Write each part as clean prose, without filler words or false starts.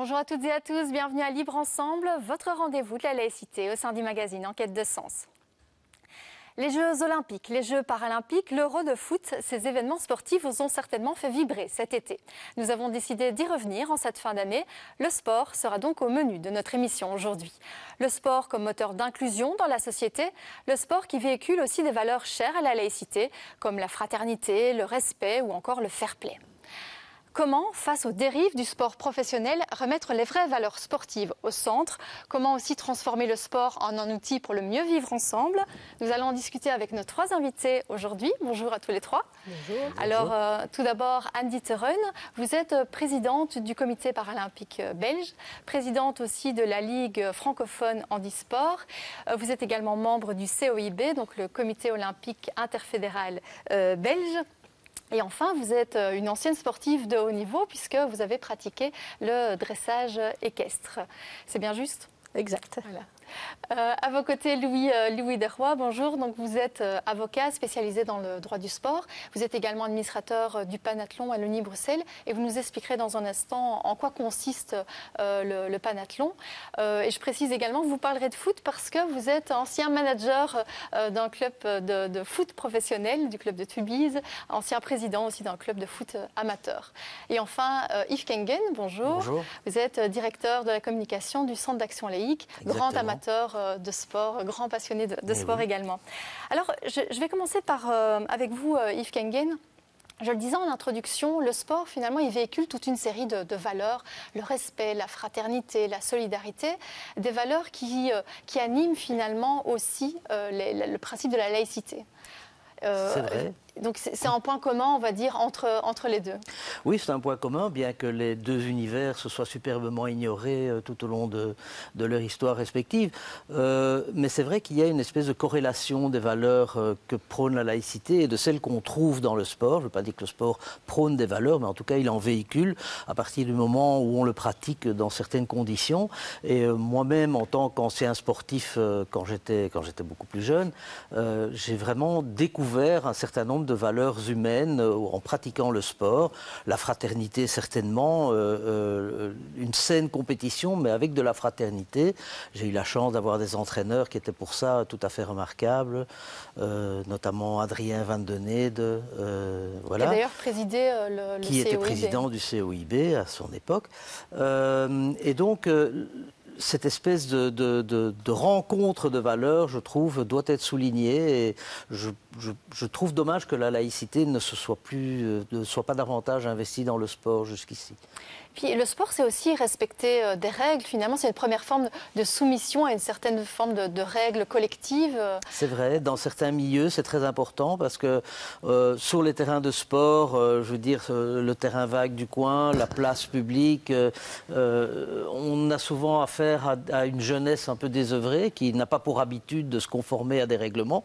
Bonjour à toutes et à tous, bienvenue à Libre Ensemble, votre rendez-vous de la laïcité au sein du magazine En Quête de Sens. Les Jeux Olympiques, les Jeux Paralympiques, l'Euro de foot, ces événements sportifs vous ont certainement fait vibrer cet été. Nous avons décidé d'y revenir en cette fin d'année. Le sport sera donc au menu de notre émission aujourd'hui. Le sport comme moteur d'inclusion dans la société, le sport qui véhicule aussi des valeurs chères à la laïcité, comme la fraternité, le respect ou encore le fair-play. Comment, face aux dérives du sport professionnel, remettre les vraies valeurs sportives au centre? Comment aussi transformer le sport en un outil pour le mieux vivre ensemble? Nous allons en discuter avec nos trois invités aujourd'hui. Bonjour à tous les trois. Bonjour. Alors, tout d'abord, Anne Dieterhen, vous êtes présidente du comité paralympique belge, présidente aussi de la Ligue francophone handisport. Vous êtes également membre du COIB, donc le comité olympique interfédéral belge. Et enfin, vous êtes une ancienne sportive de haut niveau puisque vous avez pratiqué le dressage équestre. C'est bien juste ? Exact. Voilà. À vos côtés, Louis Desrois, bonjour. Donc, vous êtes avocat spécialisé dans le droit du sport. Vous êtes également administrateur du Panathlon à l'Uni-Bruxelles et vous nous expliquerez dans un instant en quoi consiste le Panathlon. Et je précise également que vous parlerez de foot parce que vous êtes ancien manager d'un club de foot professionnel, du club de Tubize, ancien président aussi d'un club de foot amateur. Et enfin, Yves Kengen, bonjour. Bonjour. Vous êtes directeur de la communication du Centre d'action laïque, grand amateur de sport, grand passionné de sport également. Alors, je vais commencer avec vous, Yves Kengen. Je le disais en introduction, le sport, finalement, il véhicule toute une série de valeurs, le respect, la fraternité, la solidarité, des valeurs qui animent finalement aussi le principe de la laïcité. C'est vrai. Donc c'est un point commun, on va dire, entre les deux. Oui, c'est un point commun, bien que les deux univers se soient superbement ignorés tout au long de leur histoire respective. Mais c'est vrai qu'il y a une espèce de corrélation des valeurs que prône la laïcité et de celles qu'on trouve dans le sport. Je ne veux pas dire que le sport prône des valeurs, mais en tout cas, il en véhicule à partir du moment où on le pratique dans certaines conditions. Et moi-même, en tant qu'ancien sportif, quand j'étais beaucoup plus jeune, j'ai vraiment découvert un certain nombre de valeurs humaines en pratiquant le sport, la fraternité certainement, une saine compétition mais avec de la fraternité. J'ai eu la chance d'avoir des entraîneurs qui étaient pour ça tout à fait remarquables, notamment Adrien Van Den Ede, voilà, qui a d'ailleurs présidé le qui était COIB. président du COIB à son époque. Et donc cette espèce de rencontre de valeurs, je trouve, doit être soulignée. Et je trouve dommage que la laïcité ne soit pas davantage investie dans le sport jusqu'ici. Puis le sport, c'est aussi respecter des règles. Finalement, c'est une première forme de soumission à une certaine forme de règles collectives. C'est vrai, dans certains milieux, c'est très important parce que sur les terrains de sport, je veux dire, le terrain vague du coin, la place publique, on a souvent affaire à une jeunesse un peu désœuvrée qui n'a pas pour habitude de se conformer à des règlements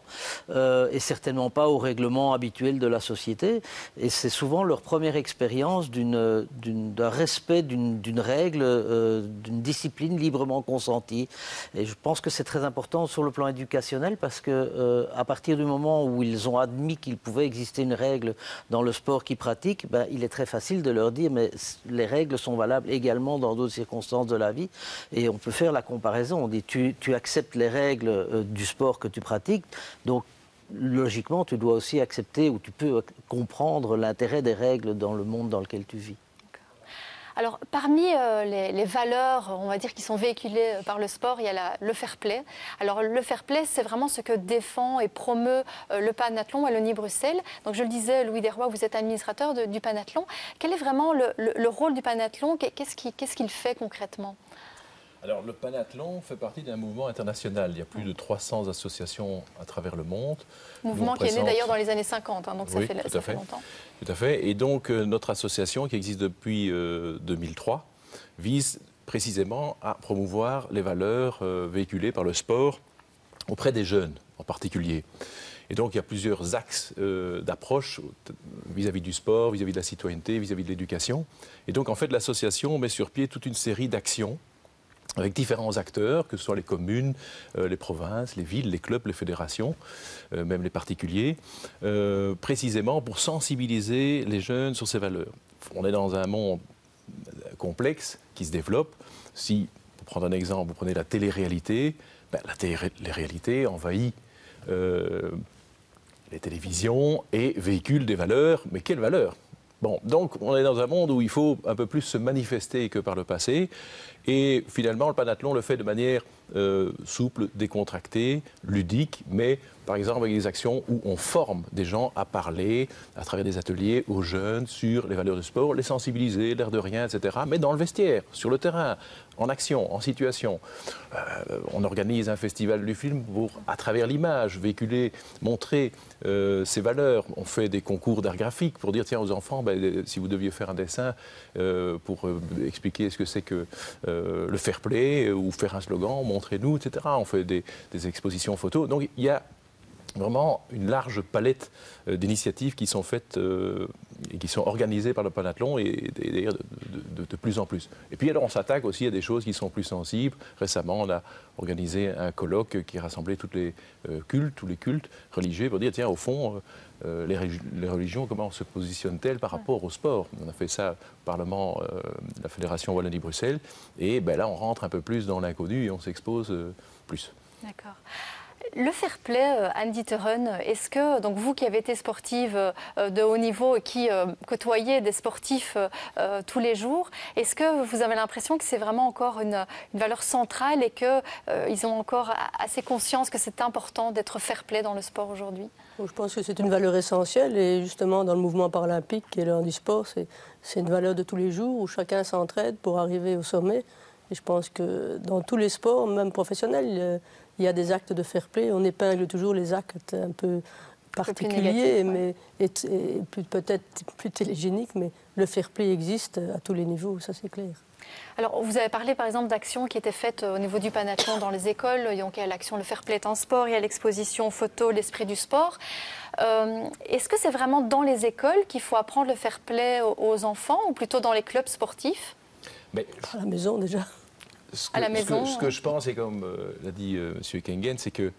et certainement pas aux règlements habituels de la société. Et c'est souvent leur première expérience d'un respect d'une règle, d'une discipline librement consentie. Et je pense que c'est très important sur le plan éducationnel parce que à partir du moment où ils ont admis qu'il pouvait exister une règle dans le sport qu'ils pratiquent, il est très facile de leur dire mais les règles sont valables également dans d'autres circonstances de la vie. Et on peut faire la comparaison. On dit tu acceptes les règles du sport que tu pratiques, donc logiquement tu dois aussi accepter ou tu peux comprendre l'intérêt des règles dans le monde dans lequel tu vis. Alors, parmi les valeurs, on va dire, qui sont véhiculées par le sport, il y a le fair-play. Alors, le fair-play, c'est vraiment ce que défend et promeut le Panathlon à l'Uni-Bruxelles. Donc, je le disais, Louis Desrois, vous êtes administrateur du Panathlon. Quel est vraiment le rôle du Panathlon? Qu'est-ce qu'il fait concrètement? Alors, le Panathlon fait partie d'un mouvement international. Il y a plus de 300 associations à travers le monde. Mouvement qui est né d'ailleurs dans les années 50, donc ça oui, fait longtemps. Tout à fait. Et donc, notre association, qui existe depuis 2003, vise précisément à promouvoir les valeurs véhiculées par le sport auprès des jeunes en particulier. Et donc, il y a plusieurs axes d'approche vis-à-vis du sport, vis-à-vis de la citoyenneté, vis-à-vis de l'éducation. Et donc, en fait, l'association met sur pied toute une série d'actions avec différents acteurs, que ce soit les communes, les provinces, les villes, les clubs, les fédérations, même les particuliers, précisément pour sensibiliser les jeunes sur ces valeurs. On est dans un monde complexe qui se développe. Si, pour prendre un exemple, vous prenez la télé-réalité, la télé-réalité envahit les télévisions et véhicule des valeurs. Mais quelles valeurs ? Bon, donc on est dans un monde où il faut un peu plus se manifester que par le passé. Et finalement, le panathlon le fait de manière souple, décontractée, ludique, mais par exemple avec des actions où on forme des gens à parler, à travers des ateliers, aux jeunes sur les valeurs du sport, les sensibiliser, l'air de rien, etc. Mais dans le vestiaire, sur le terrain, en action, en situation. On organise un festival du film pour, à travers l'image, véhiculer, montrer ces valeurs. On fait des concours d'art graphique pour dire, tiens, aux enfants, si vous deviez faire un dessin pour expliquer ce que c'est que le fair play ou faire un slogan, montrez-nous, etc. On fait des expositions photos. Donc il y a vraiment une large palette d'initiatives qui sont faites et qui sont organisées par le panathlon et d'ailleurs de plus en plus. Et puis alors on s'attaque aussi à des choses qui sont plus sensibles. Récemment, on a organisé un colloque qui rassemblait tous les cultes religieux pour dire, tiens, au fond, les religions, comment se positionnent-elles par rapport au sport ? On a fait ça au Parlement de la Fédération Wallonie-Bruxelles. Et là, on rentre un peu plus dans l'inconnu et on s'expose plus. D'accord. Le fair play, Anne Dieteren, est-ce que, donc vous qui avez été sportive de haut niveau et qui côtoyez des sportifs tous les jours, est-ce que vous avez l'impression que c'est vraiment encore une valeur centrale et qu'ils ont encore assez conscience que c'est important d'être fair play dans le sport aujourd'hui ? Je pense que c'est une valeur essentielle et justement dans le mouvement paralympique et le handisport, c'est une valeur de tous les jours où chacun s'entraide pour arriver au sommet. Et je pense que dans tous les sports, même professionnels, il y a des actes de fair play. On épingle toujours les actes un peu particuliers, mais peut-être plus télégéniques, mais le fair play existe à tous les niveaux, ça c'est clair. Alors, vous avez parlé par exemple d'actions qui étaient faites au niveau du panathlon dans les écoles. Donc, il y a l'action Le Fair Play en sport, il y a l'exposition photo L'Esprit du sport. Est-ce que c'est vraiment dans les écoles qu'il faut apprendre le fair play aux enfants ou plutôt dans les clubs sportifs ? À la maison déjà. Ce que je pense, et comme l'a dit M. Kengen, c'est qu'il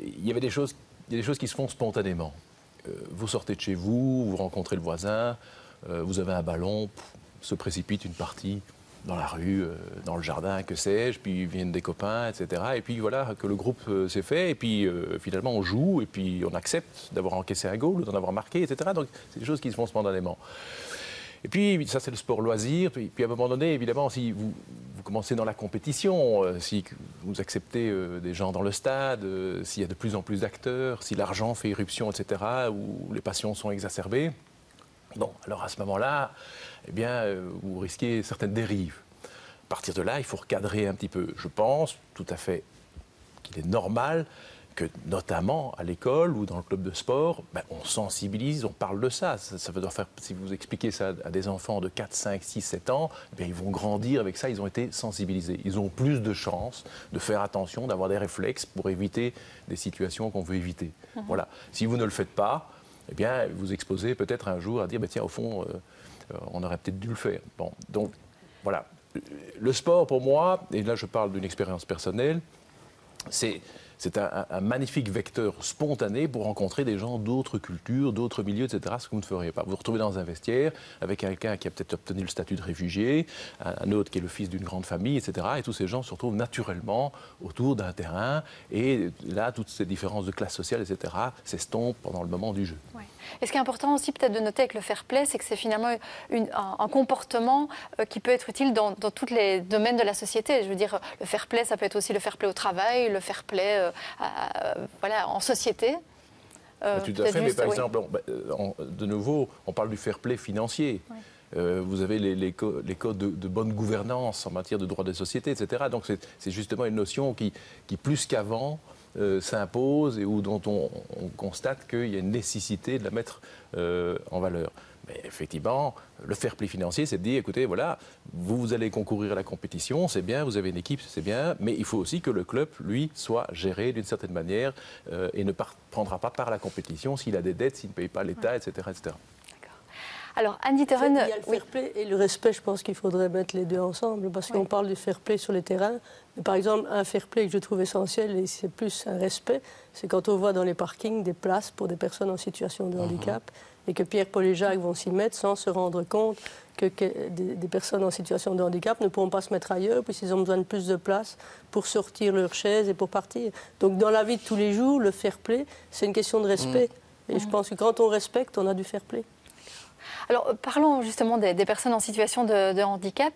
y avait des choses qui se font spontanément. Vous sortez de chez vous, vous rencontrez le voisin, vous avez un ballon, se précipite une partie dans la rue, dans le jardin, que sais-je, puis viennent des copains, etc. Et puis voilà que le groupe s'est fait, et puis finalement on joue, et puis on accepte d'avoir encaissé un goal, d'en avoir marqué, etc. Donc c'est des choses qui se font spontanément. Et puis, ça, c'est le sport loisir. Puis à un moment donné, évidemment, si vous commencez dans la compétition, si vous acceptez des gens dans le stade, s'il y a de plus en plus d'acteurs, si l'argent fait irruption, etc., ou les passions sont exacerbées, bon, alors à ce moment-là, eh bien, vous risquez certaines dérives. À partir de là, il faut recadrer un petit peu. Je pense tout à fait qu'il est normal que, notamment à l'école ou dans le club de sport, on sensibilise, on parle de ça. Ça veut faire, si vous expliquez ça à des enfants de 4, 5, 6, 7 ans, ils vont grandir avec ça, ils ont été sensibilisés. Ils ont plus de chances de faire attention, d'avoir des réflexes pour éviter des situations qu'on veut éviter. Voilà. Si vous ne le faites pas, eh bien, vous exposez peut-être un jour à dire, tiens, au fond, on aurait peut-être dû le faire. Bon, donc, voilà. Le sport, pour moi, et là je parle d'une expérience personnelle, c'est un magnifique vecteur spontané pour rencontrer des gens d'autres cultures, d'autres milieux, etc., ce que vous ne feriez pas. Vous vous retrouvez dans un vestiaire avec quelqu'un qui a peut-être obtenu le statut de réfugié, un autre qui est le fils d'une grande famille, etc., et tous ces gens se retrouvent naturellement autour d'un terrain, et là, toutes ces différences de classe sociale, etc., s'estompent pendant le moment du jeu. Ouais. Et ce qui est important aussi peut-être de noter avec le fair play, c'est que c'est finalement un comportement qui peut être utile dans tous les domaines de la société. Je veux dire, le fair play, ça peut être aussi le fair play au travail, le fair play voilà, en société. Tout à fait, mais par exemple, de nouveau, on parle du fair play financier. Oui. Vous avez les codes de bonne gouvernance en matière de droit des sociétés, etc. Donc c'est justement une notion qui plus qu'avant, s'impose et dont on constate qu'il y a une nécessité de la mettre en valeur. Mais effectivement, le fair play financier, c'est de dire, écoutez, voilà, vous allez concourir à la compétition, c'est bien, vous avez une équipe, c'est bien, mais il faut aussi que le club, lui, soit géré d'une certaine manière et ne prendra pas part à la compétition s'il a des dettes, s'il ne paye pas l'État, etc., etc. Alors, Anne Dieterhen, il y a le fair play et le respect, je pense qu'il faudrait mettre les deux ensemble, parce qu'on parle du fair play sur les terrains. Mais par exemple, un fair play que je trouve essentiel, et c'est plus un respect, c'est quand on voit dans les parkings des places pour des personnes en situation de handicap, et que Pierre-Paul et Jacques vont s'y mettre sans se rendre compte que des personnes en situation de handicap ne pourront pas se mettre ailleurs, puisqu'ils ont besoin de plus de place pour sortir leur chaise et pour partir. Donc dans la vie de tous les jours, le fair play, c'est une question de respect. Et je pense que quand on respecte, on a du fair play. Alors, parlons justement des personnes en situation de handicap.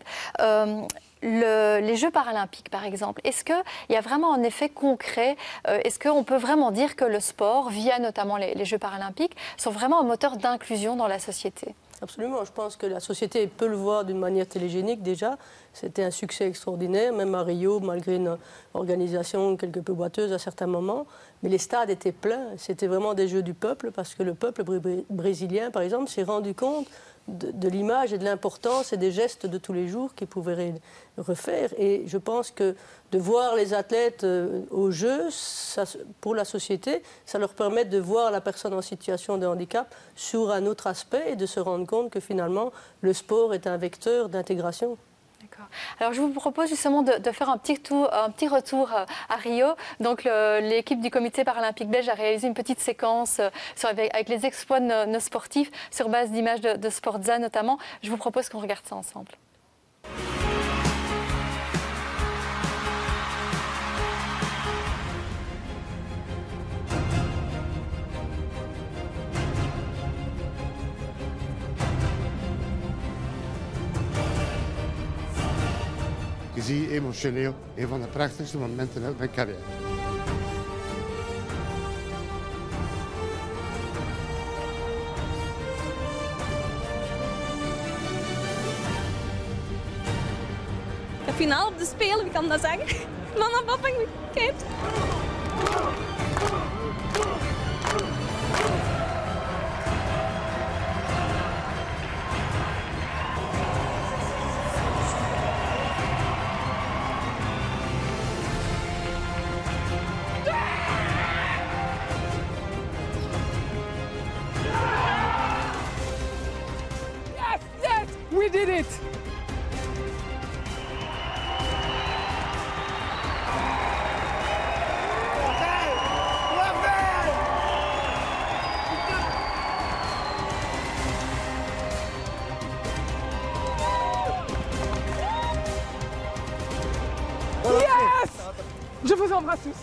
Les Jeux paralympiques, par exemple, est-ce qu'il y a vraiment un effet concret? Est-ce qu'on peut vraiment dire que le sport, via notamment les Jeux paralympiques, sont vraiment un moteur d'inclusion dans la société? Absolument. Je pense que la société peut le voir d'une manière télégénique déjà. C'était un succès extraordinaire, même à Rio, malgré une organisation quelque peu boiteuse à certains moments. Mais les stades étaient pleins. C'était vraiment des Jeux du peuple, parce que le peuple brésilien, par exemple, s'est rendu compte de l'image et de l'importance et des gestes de tous les jours qu'ils pouvaient refaire. Et je pense que de voir les athlètes aux Jeux, pour la société, ça leur permet de voir la personne en situation de handicap sur un autre aspect et de se rendre compte que finalement, le sport est un vecteur d'intégration. D'accord. Alors je vous propose justement de faire un petit retour à Rio. Donc l'équipe du comité paralympique belge a réalisé une petite séquence avec les exploits de nos sportifs sur base d'images de Sportza notamment. Je vous propose qu'on regarde ça ensemble. Je zie emotioneel een van de prachtigste momenten uit mijn carrière. De finale op de Spelen, wie kan dat zeggen? Mama, papa, kijk. We did it! Yes! Je vous embrasse tous.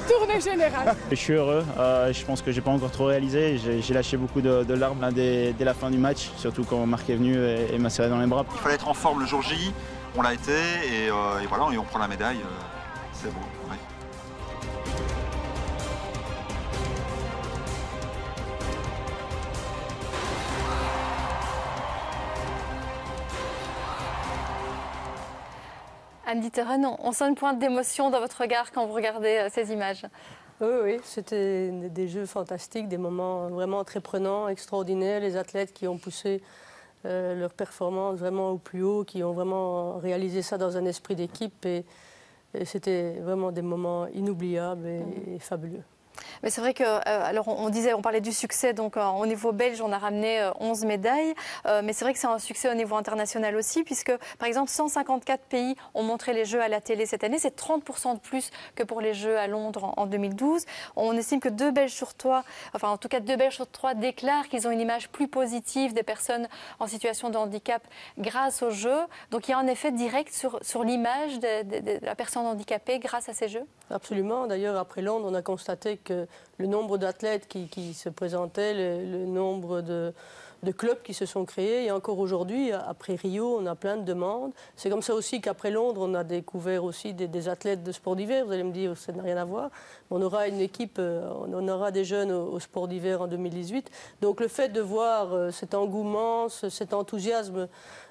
Tournée générale. Je suis heureux, je pense que j'ai pas encore trop réalisé, j'ai lâché beaucoup de larmes là, dès la fin du match, surtout quand Marc est venu et m'a serré dans les bras. Il fallait être en forme le jour J, on l'a été et voilà, et on prend la médaille, c'est beau. Ouais. Anne Dieterhen, on sent une pointe d'émotion dans votre regard quand vous regardez ces images. Oui, c'était des jeux fantastiques, des moments vraiment très prenants, extraordinaires. Les athlètes qui ont poussé leur performance vraiment au plus haut, qui ont vraiment réalisé ça dans un esprit d'équipe. Et c'était vraiment des moments inoubliables et fabuleux. Mais c'est vrai que, alors on parlait du succès, donc au niveau belge, on a ramené 11 médailles, mais c'est vrai que c'est un succès au niveau international aussi, puisque par exemple 154 pays ont montré les Jeux à la télé cette année, c'est 30% de plus que pour les Jeux à Londres en 2012. On estime que 2 Belges sur 3, enfin en tout cas 2 Belges sur 3 déclarent qu'ils ont une image plus positive des personnes en situation de handicap grâce aux Jeux. Donc il y a un effet direct sur l'image de la personne handicapée grâce à ces Jeux. Absolument. D'ailleurs, après Londres, on a constaté que le nombre d'athlètes qui se présentaient, le nombre de clubs qui se sont créés, et encore aujourd'hui, après Rio, on a plein de demandes. C'est comme ça aussi qu'après Londres, on a découvert aussi des athlètes de sport d'hiver. Vous allez me dire, ça n'a rien à voir. On aura une équipe, on aura des jeunes au sport d'hiver en 2018. Donc le fait de voir cet engouement, cet enthousiasme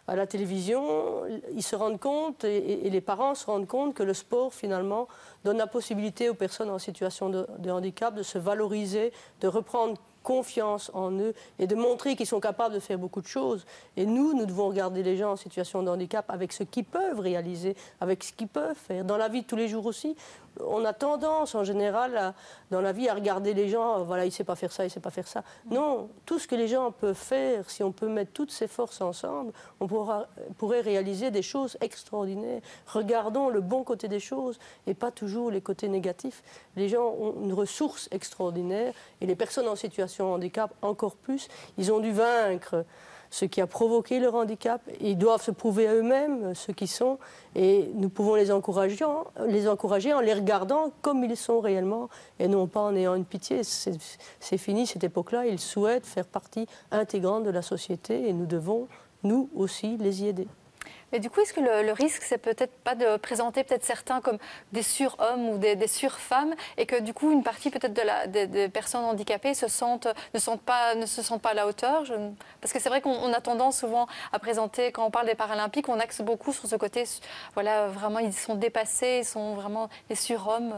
à la télévision, ils se rendent compte, et les parents se rendent compte que le sport, finalement, donne la possibilité aux personnes en situation de handicap de se valoriser, de reprendre confiance en eux et de montrer qu'ils sont capables de faire beaucoup de choses. Et nous devons regarder les gens en situation de handicap avec ce qu'ils peuvent réaliser, avec ce qu'ils peuvent faire. Dans la vie de tous les jours aussi, on a tendance en général dans la vie à regarder les gens, voilà, il ne sait pas faire ça, il ne sait pas faire ça. Non, tout ce que les gens peuvent faire, si on peut mettre toutes ces forces ensemble, on pourrait réaliser des choses extraordinaires. Regardons le bon côté des choses et pas toujours les côtés négatifs. Les gens ont une ressource extraordinaire et les personnes en situation de handicap encore plus. Ils ont dû vaincre ce qui a provoqué leur handicap. Ils doivent se prouver à eux-mêmes ce qu'ils sont et nous pouvons les encourager en les regardant comme ils sont réellement et non pas en ayant une pitié. C'est fini cette époque-là. Ils souhaitent faire partie intégrante de la société et nous devons, nous aussi, les y aider. Mais du coup, est-ce que le risque, c'est peut-être pas de présenter peut-être certains comme des surhommes ou des surfemmes et que du coup, une partie peut-être des personnes handicapées ne se sentent pas à la hauteur Parce que c'est vrai qu'on a tendance souvent à présenter, quand on parle des Paralympiques, on axe beaucoup sur ce côté, voilà, vraiment, ils sont dépassés, ils sont vraiment des surhommes.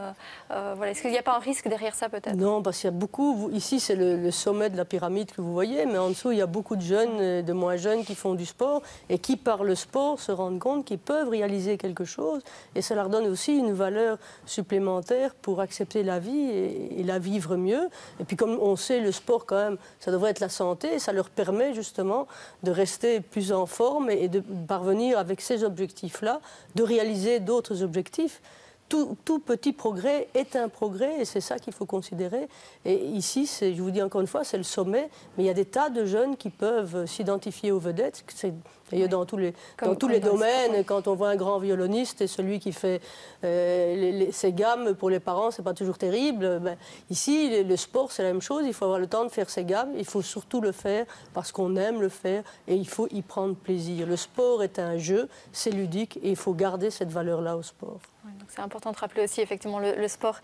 Voilà. Est-ce qu'il n'y a pas un risque derrière ça peut-être? Non, parce qu'il y a beaucoup, ici c'est le sommet de la pyramide que vous voyez, mais en dessous, il y a beaucoup de jeunes et de moins jeunes qui font du sport et qui, par le sport, se rendent compte qu'ils peuvent réaliser quelque chose et ça leur donne aussi une valeur supplémentaire pour accepter la vie et la vivre mieux. Et puis comme on sait, le sport quand même, ça devrait être la santé et ça leur permet justement de rester plus en forme et de parvenir avec ces objectifs-là, de réaliser d'autres objectifs. Tout petit progrès est un progrès et c'est ça qu'il faut considérer. Et ici, je vous dis encore une fois, c'est le sommet, mais il y a des tas de jeunes qui peuvent s'identifier aux vedettes. C'est d'ailleurs dans tous les domaines. Quand on voit un grand violoniste et celui qui fait ses gammes pour les parents, c'est pas toujours terrible. Ben, ici, le sport, c'est la même chose. Il faut avoir le temps de faire ses gammes. Il faut surtout le faire parce qu'on aime le faire et il faut y prendre plaisir. Le sport est un jeu, c'est ludique et il faut garder cette valeur-là au sport. C'est important de rappeler aussi effectivement le sport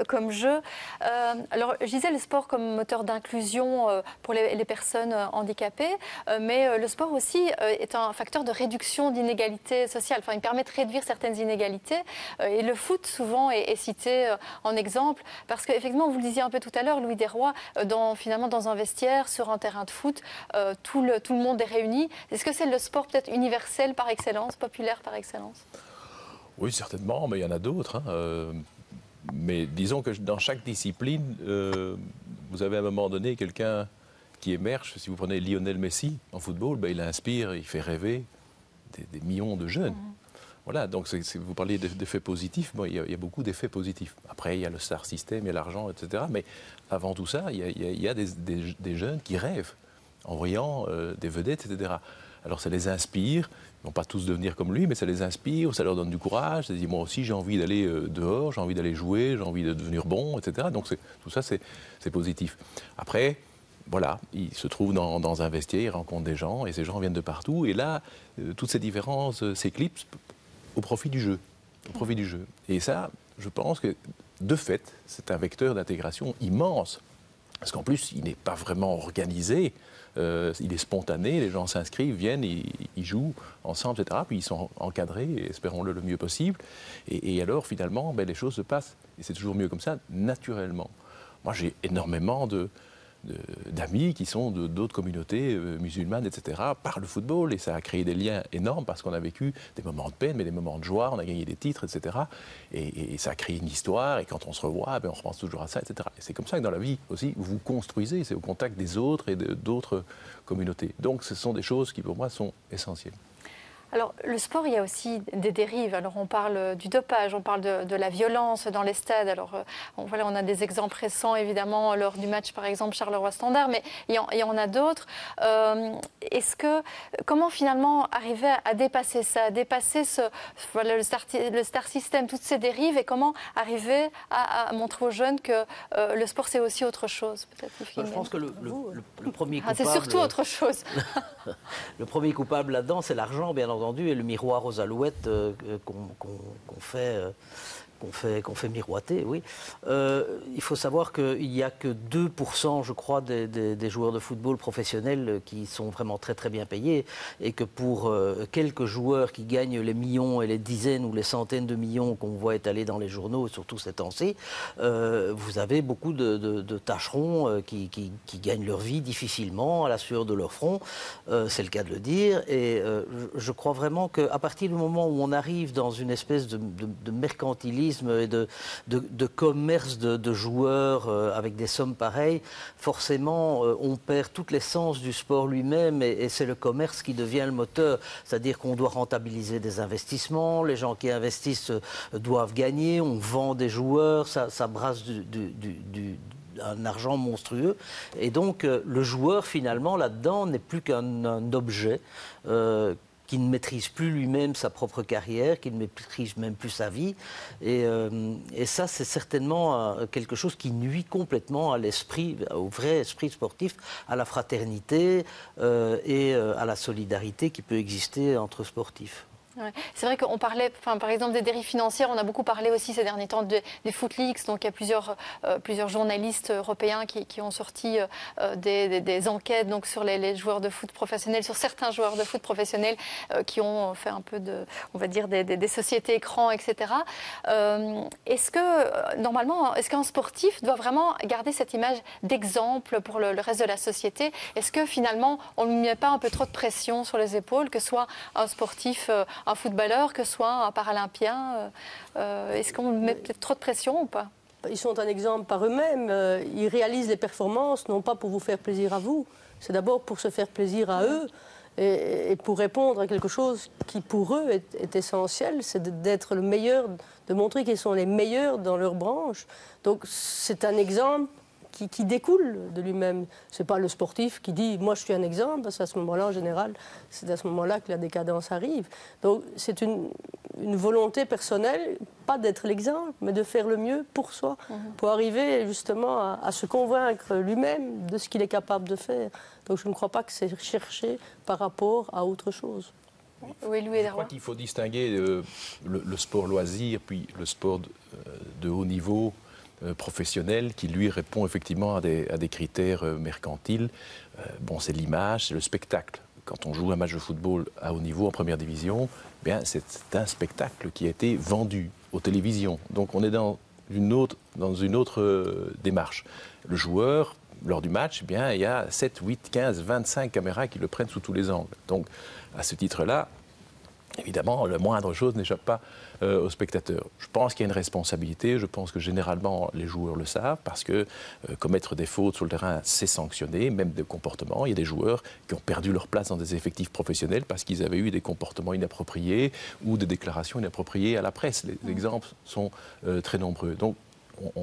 comme jeu. Alors, je disais le sport comme moteur d'inclusion pour les personnes handicapées, mais le sport aussi est un facteur de réduction d'inégalités sociales. Enfin, il permet de réduire certaines inégalités. Et le foot, souvent, est cité en exemple, parce qu'effectivement, vous le disiez un peu tout à l'heure, Louis Desrois, finalement, dans un vestiaire, sur un terrain de foot, tout le monde est réuni. Est-ce que c'est le sport peut-être universel par excellence, populaire par excellence ? Oui, certainement, mais il y en a d'autres. Mais disons que dans chaque discipline, vous avez à un moment donné quelqu'un qui émerge. Si vous prenez Lionel Messi en football, ben, il inspire, il fait rêver des millions de jeunes. Voilà, donc vous parlez d'effets positifs, bon, il y a beaucoup d'effets positifs. Après, il y a le star system, il y a l'argent, etc. Mais avant tout ça, il y a des jeunes qui rêvent en voyant des vedettes, etc. Alors ça les inspire. Ils ne vont pas tous devenir comme lui, mais ça les inspire, ça leur donne du courage. Ça dit, moi aussi, j'ai envie d'aller dehors, j'ai envie d'aller jouer, j'ai envie de devenir bon, etc. Donc tout ça, c'est positif. Après, voilà, ils se trouvent dans un vestiaire, ils rencontrent des gens, et ces gens viennent de partout. Et là, toutes ces différences s'éclipsent au profit du jeu. Au profit du jeu. Et ça, je pense que, de fait, c'est un vecteur d'intégration immense. Parce qu'en plus, il n'est pas vraiment organisé. Il est spontané, les gens s'inscrivent, viennent, ils jouent ensemble, etc. Puis ils sont encadrés, espérons-le, le mieux possible. Et alors, finalement, ben, les choses se passent. Et c'est toujours mieux comme ça, naturellement. Moi, j'ai énormément d'amis qui sont d'autres communautés musulmanes, etc., par le football. Et ça a créé des liens énormes parce qu'on a vécu des moments de peine, mais des moments de joie, on a gagné des titres, etc. Et ça a créé une histoire. Et quand on se revoit, ben, on repense toujours à ça, etc. Et c'est comme ça que dans la vie aussi, vous construisez, c'est au contact des autres et d'autres communautés. Donc ce sont des choses qui, pour moi, sont essentielles. Alors, le sport, il y a aussi des dérives. Alors, on parle du dopage, on parle de la violence dans les stades. Alors, voilà, on a des exemples récents, évidemment, lors du match, par exemple, Charleroi-Standard, mais il y en a d'autres. Comment finalement arriver à dépasser ça, à dépasser voilà, le star system, toutes ces dérives, et comment arriver à montrer aux jeunes que le sport, c'est aussi autre chose, peut-être. Je pense que le premier coupable... c'est surtout autre chose. Le premier coupable là-dedans, c'est l'argent, bien entendu, et le miroir aux alouettes qu'on fait qu'on fait miroiter, oui. Il faut savoir qu'il n'y a que 2%, je crois, des joueurs de football professionnels qui sont vraiment très très bien payés, et que pour quelques joueurs qui gagnent les millions et les dizaines ou les centaines de millions qu'on voit étalés dans les journaux, surtout ces temps-ci, vous avez beaucoup de tâcherons qui gagnent leur vie difficilement, à la sueur de leur front, c'est le cas de le dire, et je crois vraiment qu'à partir du moment où on arrive dans une espèce de mercantilisme et de commerce de joueurs avec des sommes pareilles, forcément on perd toute l'essence du sport lui-même, et c'est le commerce qui devient le moteur. C'est-à-dire qu'on doit rentabiliser des investissements, les gens qui investissent doivent gagner, on vend des joueurs, ça brasse un argent monstrueux. Et donc le joueur finalement là-dedans n'est plus qu'un objet qui ne maîtrise plus lui-même sa propre carrière, qui ne maîtrise même plus sa vie. Et ça, c'est certainement quelque chose qui nuit complètement à l'esprit, au vrai esprit sportif, à la fraternité et à la solidarité qui peut exister entre sportifs. Ouais. C'est vrai qu'on parlait, par exemple, des dérives financières. On a beaucoup parlé aussi ces derniers temps des Footleaks. Donc, il y a plusieurs journalistes européens qui ont sorti des enquêtes donc, sur les joueurs de foot professionnels, sur certains joueurs de foot professionnels qui ont fait un peu on va dire, des sociétés écrans, etc. Est-ce que, normalement, est-ce qu'un sportif doit vraiment garder cette image d'exemple pour le reste de la société? Est-ce que, finalement, on ne met pas un peu trop de pression sur les épaules, que ce soit un sportif, un footballeur, que ce soit un paralympien? Est-ce qu'on met peut-être trop de pression ou pas? Ils sont un exemple par eux-mêmes. Ils réalisent les performances, non pas pour vous faire plaisir à vous. C'est d'abord pour se faire plaisir à eux et pour répondre à quelque chose qui, pour eux, est essentiel. C'est d'être le meilleur, de montrer qu'ils sont les meilleurs dans leur branche. Donc, c'est un exemple qui découle de lui-même. Ce n'est pas le sportif qui dit « moi je suis un exemple », parce qu'à ce moment-là, en général, c'est à ce moment-là que la décadence arrive. Donc c'est une volonté personnelle, pas d'être l'exemple, mais de faire le mieux pour soi, pour arriver justement à se convaincre lui-même de ce qu'il est capable de faire. Donc je ne crois pas que c'est cherché par rapport à autre chose. Oui, Louis. Je crois qu'il faut distinguer le sport loisir, puis le sport de haut niveau, professionnel, qui lui répond effectivement à des critères mercantiles. Bon, c'est l'image, c'est le spectacle. Quand on joue un match de football à haut niveau, en première division, bien, c'est un spectacle qui a été vendu aux télévisions. Donc on est dans une autre démarche. Le joueur, lors du match, bien, il y a 7, 8, 15, 25 caméras qui le prennent sous tous les angles. Donc, à ce titre-là, évidemment, la moindre chose n'échappe pas aux spectateurs. Je pense qu'il y a une responsabilité, je pense que généralement les joueurs le savent, parce que commettre des fautes sur le terrain, c'est sanctionné, même de comportements. Il y a des joueurs qui ont perdu leur place dans des effectifs professionnels parce qu'ils avaient eu des comportements inappropriés ou des déclarations inappropriées à la presse. Les exemples sont très nombreux. Donc,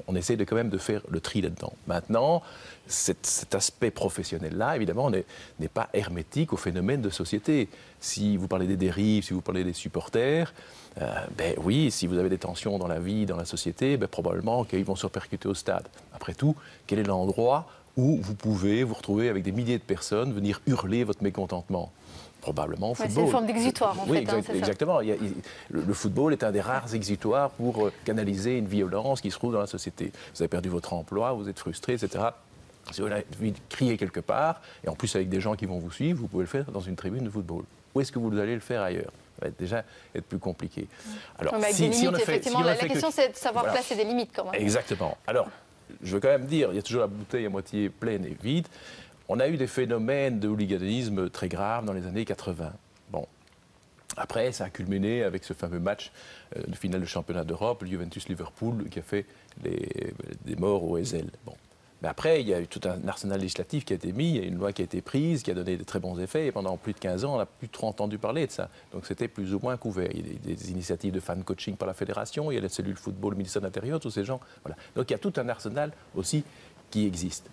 on essaie quand même de faire le tri là-dedans. Maintenant, cet aspect professionnel-là, évidemment, n'est pas hermétique au phénomène de société. Si vous parlez des dérives, si vous parlez des supporters, ben oui, si vous avez des tensions dans la vie, dans la société, ben probablement qu'ils vont se répercuter au stade. Après tout, quel est l'endroit où vous pouvez vous retrouver avec des milliers de personnes, venir hurler votre mécontentement ? Probablement au football. C'est une forme d'exutoire, en fait. Exactement. Le football est un des rares exutoires pour canaliser une violence qui se trouve dans la société. Vous avez perdu votre emploi, vous êtes frustré, etc. Si vous avez envie de crier quelque part, et en plus avec des gens qui vont vous suivre, vous pouvez le faire dans une tribune de football. Où est-ce que vous allez le faire ailleurs ? Ça va déjà être plus compliqué. Alors, avec des limites, effectivement. La question, c'est de savoir placer des limites, quand même. Exactement. Alors, je veux quand même dire, il y a toujours la bouteille à moitié pleine et vide. On a eu des phénomènes de hooliganisme très graves dans les années 80. Bon. Après, ça a culminé avec ce fameux match de finale de championnat d'Europe, le Juventus-Liverpool, qui a fait des morts au Ezel. Bon. Mais après, il y a eu tout un arsenal législatif qui a été mis, il y a une loi qui a été prise, qui a donné de très bons effets, et pendant plus de 15 ans, on n'a plus trop entendu parler de ça. Donc c'était plus ou moins couvert. Il y a des initiatives de fan coaching par la fédération, il y a la cellule football, le ministère de l'Intérieur, tous ces gens. Voilà. Donc il y a tout un arsenal aussi qui existe.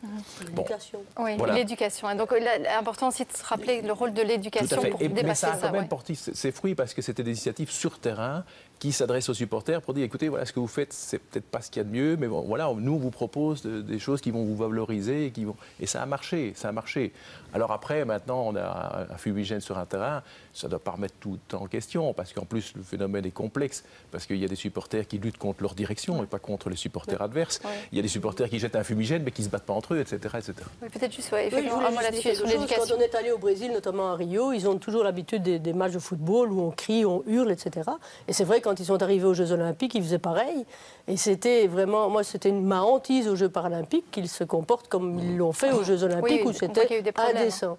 L'éducation. Bon. Oui, voilà. L'éducation. Et donc, l'important aussi de se rappeler le rôle de l'éducation pour dépasser ça. Mais ça a quand même porté ses fruits parce que c'était des initiatives sur terrain qui s'adresse aux supporters pour dire, écoutez, voilà, ce que vous faites, c'est peut-être pas ce qu'il y a de mieux, mais bon, voilà, nous, on vous propose des choses qui vont vous valoriser et ça a marché, ça a marché. Alors après, maintenant, on a un fumigène sur un terrain, ça ne doit pas remettre tout en question, parce qu'en plus, le phénomène est complexe, parce qu'il y a des supporters qui luttent contre leur direction et pas contre les supporters adverses. Ouais. Il y a des supporters qui jettent un fumigène, mais qui ne se battent pas entre eux, etc. etc. Oui, peut-être juste, effectivement, un mot là-dessus, sur l'éducation. Quand on est allé au Brésil, notamment à Rio, ils ont toujours l'habitude des matchs de football où on crie, on hurle, etc. Et c'est vrai, quand ils sont arrivés aux Jeux Olympiques, ils faisaient pareil. Et c'était vraiment, moi, c'était ma hantise aux Jeux Paralympiques qu'ils se comportent comme ils l'ont fait aux Jeux Olympiques, où c'était indécent.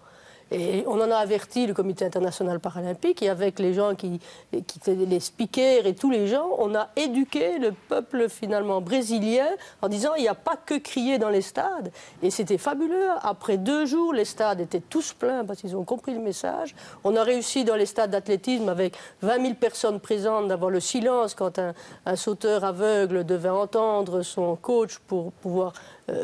Et on en a averti le Comité international paralympique, et avec les gens qui étaient les speakers et tous les gens, on a éduqué le peuple finalement brésilien en disant il n'y a pas que crier dans les stades. Et c'était fabuleux. Après 2 jours, les stades étaient tous pleins parce qu'ils ont compris le message. On a réussi dans les stades d'athlétisme avec 20 000 personnes présentes d'avoir le silence quand un sauteur aveugle devait entendre son coach pour pouvoir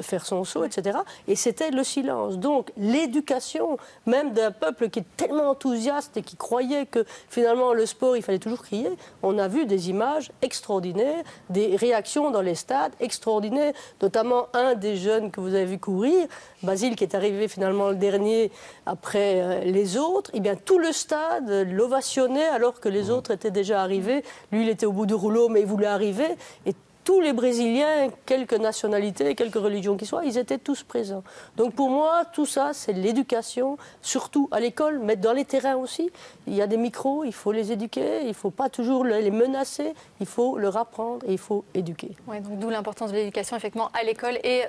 faire son saut, etc. Et c'était le silence. Donc l'éducation, même d'un peuple qui est tellement enthousiaste et qui croyait que finalement le sport, il fallait toujours crier, on a vu des images extraordinaires, des réactions dans les stades extraordinaires, notamment un des jeunes que vous avez vu courir, Basile, qui est arrivé finalement le dernier après les autres, et bien tout le stade l'ovationnait alors que les autres étaient déjà arrivés. Lui, il était au bout du rouleau, mais il voulait arriver. Et tous les Brésiliens, quelque nationalité, quelque religion qu'ils soient, ils étaient tous présents. Donc pour moi, tout ça, c'est l'éducation, surtout à l'école, mais dans les terrains aussi. Il y a des micros, il faut les éduquer, il ne faut pas toujours les menacer, il faut leur apprendre et il faut éduquer. Ouais, donc d'où l'importance de l'éducation, effectivement, à l'école et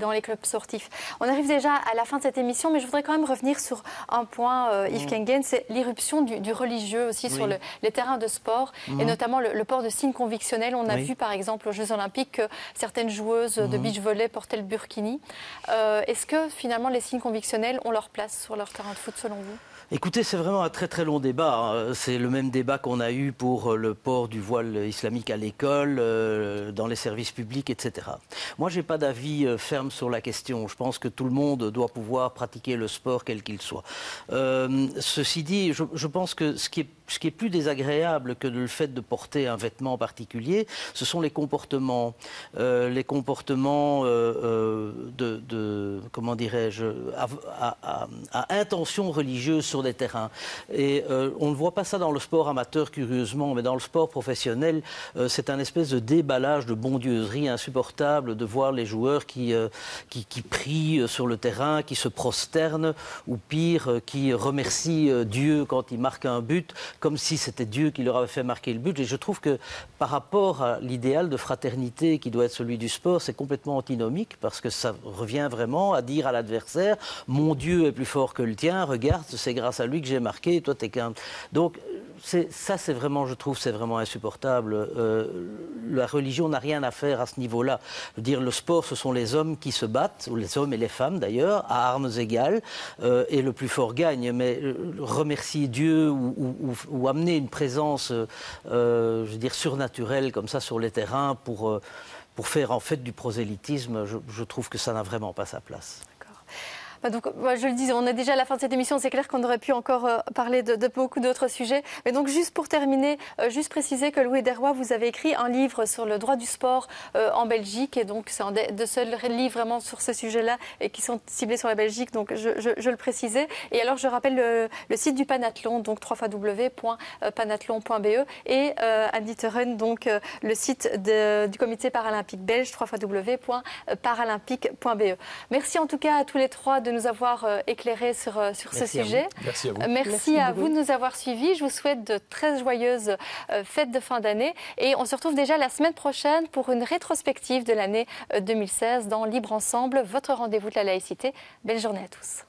dans les clubs sportifs. On arrive déjà à la fin de cette émission, mais je voudrais quand même revenir sur un point, Yves Kengen, c'est l'irruption du religieux aussi sur les terrains de sport, et notamment le port de signes convictionnels. On a vu par exemple aux Jeux Olympiques que certaines joueuses de beach-volley portaient le burkini. Est-ce que finalement les signes convictionnels ont leur place sur leur terrain de foot selon vous ? Écoutez, c'est vraiment un très très long débat. C'est le même débat qu'on a eu pour le port du voile islamique à l'école, dans les services publics, etc. Moi, je n'ai pas d'avis ferme sur la question. Je pense que tout le monde doit pouvoir pratiquer le sport quel qu'il soit. Ceci dit, je pense que ce qui est plus désagréable que le fait de porter un vêtement particulier, ce sont les comportements comment dirais-je, à intention religieuse sur des terrains. Et on ne voit pas ça dans le sport amateur, curieusement, mais dans le sport professionnel, c'est un espèce de déballage de bondieuserie insupportable de voir les joueurs qui prient sur le terrain, qui se prosternent, ou pire, qui remercient Dieu quand il marque un but, comme si c'était Dieu qui leur avait fait marquer le but. Et je trouve que par rapport à l'idéal de fraternité qui doit être celui du sport, c'est complètement antinomique, parce que ça revient vraiment à dire à l'adversaire « Mon Dieu est plus fort que le tien, regarde, c'est grâce à lui que j'ai marqué, et toi t'es qu'un... » Donc ça, c'est vraiment, je trouve, c'est vraiment insupportable. La religion n'a rien à faire à ce niveau-là. Je veux dire, le sport, ce sont les hommes qui se battent, ou les hommes et les femmes d'ailleurs, à armes égales, et le plus fort gagne. Mais remercier Dieu ou amener une présence, je veux dire, surnaturelle comme ça sur les terrains pour faire en fait du prosélytisme, je trouve que ça n'a vraiment pas sa place. Donc, je le disais, on est déjà à la fin de cette émission. C'est clair qu'on aurait pu encore parler de beaucoup d'autres sujets. Mais donc, juste pour terminer, juste préciser que Louis Derroy, vous avez écrit un livre sur le droit du sport en Belgique. Et donc, c'est un des seuls livres vraiment sur ce sujet-là et qui sont ciblés sur la Belgique. Donc, je le précisais. Et alors, je rappelle le site du Panathlon, donc www.panathlon.be, et Andy Teuren, donc le site du comité paralympique belge, www.paralympique.be. Merci en tout cas à tous les trois de nous avoir éclairés sur ce sujet. Merci à vous. Merci à vous de nous avoir suivis. Je vous souhaite de très joyeuses fêtes de fin d'année. Et on se retrouve déjà la semaine prochaine pour une rétrospective de l'année 2016 dans Libre Ensemble, votre rendez-vous de la laïcité. Belle journée à tous.